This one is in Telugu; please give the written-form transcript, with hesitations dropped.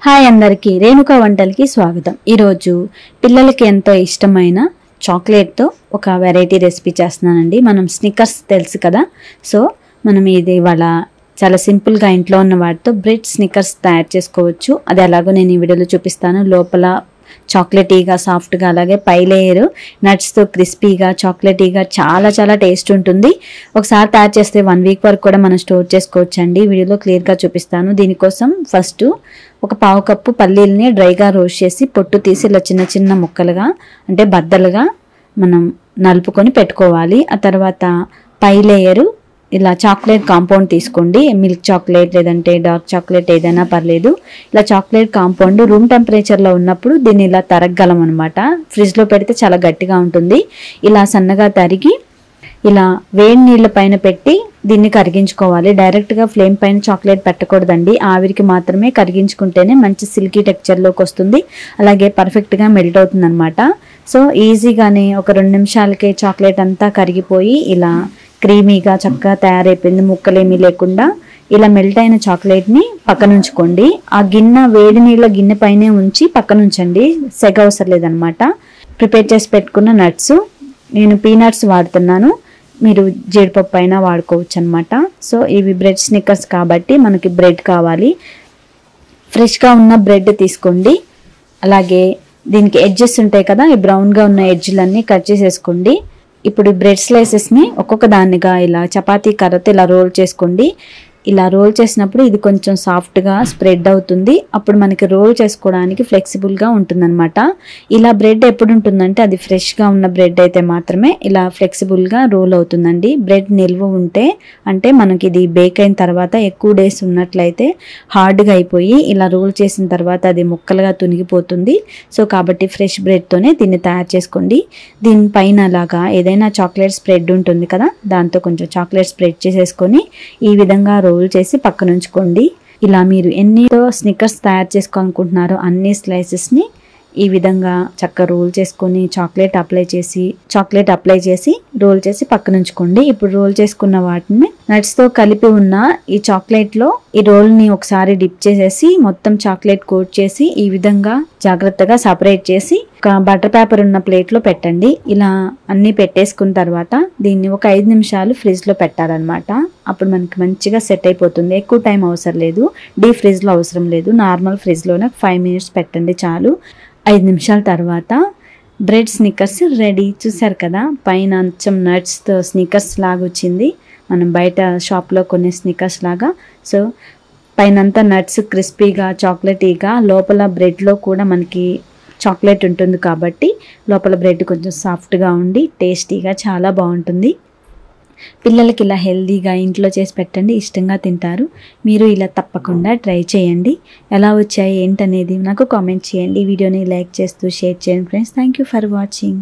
హాయ్ అందరికీ రేణుకా వంటలకి స్వాగతం। ఈరోజు పిల్లలకి ఎంతో ఇష్టమైన చాక్లెట్తో ఒక వెరైటీ రెసిపీ చేస్తున్నానండి। మనం స్నిక్కర్స్ తెలుసు కదా, సో మనం ఇది ఇవాళ చాలా సింపుల్గా ఇంట్లో ఉన్న వాటితో బ్రెడ్ స్నిక్కర్స్ తయారు చేసుకోవచ్చు। అది ఎలాగో నేను ఈ వీడియోలో చూపిస్తాను। లోపల చాక్లెటీగా సాఫ్ట్గా, అలాగే పై లేయర్ నట్స్తో క్రిస్పీగా చాక్లెటీగా చాలా టేస్ట్ ఉంటుంది। ఒకసారి తయారు చేస్తే 1 వీక్ వరకు కూడా మనం స్టోర్ చేసుకోవచ్చు అండి। వీడియోలో క్లియర్గా చూపిస్తాను। దీనికోసం ఫస్ట్ ఒక పావు కప్పు పల్లీలని డ్రైగా రోస్ట్ చేసి పొట్టు తీసి ఇలా చిన్న ముక్కలుగా అంటే బద్దలుగా మనం నలుపుకొని పెట్టుకోవాలి। ఆ తర్వాత పై లేయరు ఇలా చాక్లెట్ కాంపౌండ్ తీసుకోండి। మిల్క్ చాక్లెట్ లేదంటే డార్క్ చాక్లెట్ ఏదైనా పర్లేదు। ఇలా చాక్లెట్ కాంపౌండ్ రూమ్ టెంపరేచర్లో ఉన్నప్పుడు దీన్ని ఇలా తరగలం అనమాట। ఫ్రిడ్జ్లో పెడితే చాలా గట్టిగా ఉంటుంది। ఇలా సన్నగా తరిగి ఇలా వేడి నీళ్ళ పైన పెట్టి దీన్ని కరిగించుకోవాలి। డైరెక్ట్గా ఫ్లేమ్ పైన చాక్లెట్ పెట్టకూడదండి, ఆవిరికి మాత్రమే కరిగించుకుంటేనే మంచి సిల్కీ టెక్స్చర్లోకి వస్తుంది, అలాగే పర్ఫెక్ట్గా మెల్ట్ అవుతుంది అనమాట। సో ఈజీగానే ఒక 2 నిమిషాలకే చాక్లెట్ అంతా కరిగిపోయి ఇలా క్రీమీగా చక్కగా తయారైపోయింది, ముక్కలేమీ లేకుండా। ఇలా మెల్ట్ అయిన చాక్లెట్ని పక్కన ఉంచుకోండి। ఆ గిన్నె వేడి నీళ్ళ గిన్నె పైనే ఉంచి పక్కన ఉంచండి, సెగ అవసరం లేదనమాట। ప్రిపేర్ చేసి పెట్టుకున్న నట్స్, నేను పీనట్స్ వాడుతున్నాను, మీరు జీడిపప్పు అయినా వాడుకోవచ్చు అనమాట। సో ఇవి బ్రెడ్ స్నిక్కర్స్ కాబట్టి మనకి బ్రెడ్ కావాలి, ఫ్రెష్గా ఉన్న బ్రెడ్ తీసుకోండి। అలాగే దీనికి ఎడ్జెస్ ఉంటాయి కదా, ఈ బ్రౌన్గా ఉన్న ఎడ్జ్లన్నీ కట్ చేసేసుకోండి। ఇప్పుడు బ్రెడ్ స్లైసెస్ని ఒక్కొక్క దానిగా ఇలా చపాతీ కర్రతో ఇలా రోల్ చేసుకోండి। ఇలా రోల్ చేసినప్పుడు ఇది కొంచెం సాఫ్ట్గా స్ప్రెడ్ అవుతుంది, అప్పుడు మనకి రోల్ చేసుకోవడానికి ఫ్లెక్సిబుల్గా ఉంటుందన్నమాట। ఇలా బ్రెడ్ ఎప్పుడు ఉంటుందంటే అది ఫ్రెష్గా ఉన్న బ్రెడ్ అయితే మాత్రమే ఇలా ఫ్లెక్సిబుల్గా రోల్ అవుతుందండి। బ్రెడ్ నిల్వ ఉంటే అంటే మనకి ఇది బేక్ అయిన తర్వాత ఎక్కువ డేస్ ఉన్నట్లయితే హార్డ్గా అయిపోయి ఇలా రోల్ చేసిన తర్వాత అది ముక్కలుగా తునిగిపోతుంది। సో కాబట్టి ఫ్రెష్ బ్రెడ్తోనే దీన్ని తయారు చేసుకోండి। దీనిపైన అలాగా ఏదైనా చాక్లెట్ స్ప్రెడ్ ఉంటుంది కదా, దాంతో కొంచెం చాక్లెట్ స్ప్రెడ్ చేసేసుకొని ఈ విధంగా రోల్ చేసి పక్కన ఉంచుకోండి। ఇలా మీరు ఎన్నితో స్నిక్కర్స్ తయారు చేసుకోవాలనుకుంటున్నారో అన్ని స్లైసెస్ని ఈ విధంగా చక్కగా రోల్ చేసుకొని చాక్లెట్ అప్లై చేసి రోల్ చేసి పక్కన ఉంచుకోండి। ఇప్పుడు రోల్ చేసుకున్న వాటిని నట్స్తో కలిపి ఉన్న ఈ చాక్లెట్లో ఈ రోల్ని ఒకసారి డిప్ చేసేసి మొత్తం చాక్లెట్ కోట్ చేసి ఈ విధంగా జాగ్రత్తగా సపరేట్ చేసి ఒక బటర్ పేపర్ ఉన్న ప్లేట్లో పెట్టండి। ఇలా అన్నీ పెట్టేసుకున్న తర్వాత దీన్ని ఒక 5 నిమిషాలు ఫ్రిడ్జ్లో పెట్టాలన్నమాట। అప్పుడు మనకి మంచిగా సెట్ అయిపోతుంది, ఎక్కువ టైం అవసరం లేదు, డీప్ ఫ్రిడ్జ్లో అవసరం లేదు, నార్మల్ ఫ్రిడ్జ్లోనే 5 మినిట్స్ పెట్టండి చాలు। 5 నిమిషాల తర్వాత బ్రెడ్ స్నిక్కర్స్ రెడీ। చూసారు కదా, పైన అచ్చం నట్స్తో స్నిక్కర్స్ లాగా వచ్చింది, మనం బయట షాప్లో కొనే స్నిక్కర్స్ లాగా। సో పైనంతా నట్స్ క్రిస్పీగా చాక్లెటీగా, లోపల బ్రెడ్లో కూడా మనకి చాక్లెట్ ఉంటుంది కాబట్టి లోపల బ్రెడ్ కొంచెం సాఫ్ట్గా ఉండి టేస్టీగా చాలా బాగుంటుంది। పిల్లలకి ఇలా హెల్దీగా ఇంట్లో చేసి పెట్టండి, ఇష్టంగా తింటారు। మీరు ఇలా తప్పకుండా ట్రై చేయండి। ఎలా వచ్చాయి ఏంటనేది నాకు కామెంట్ చేయండి, వీడియోని లైక్ చేస్తూ షేర్ చేయండి friends. Thank you for watching.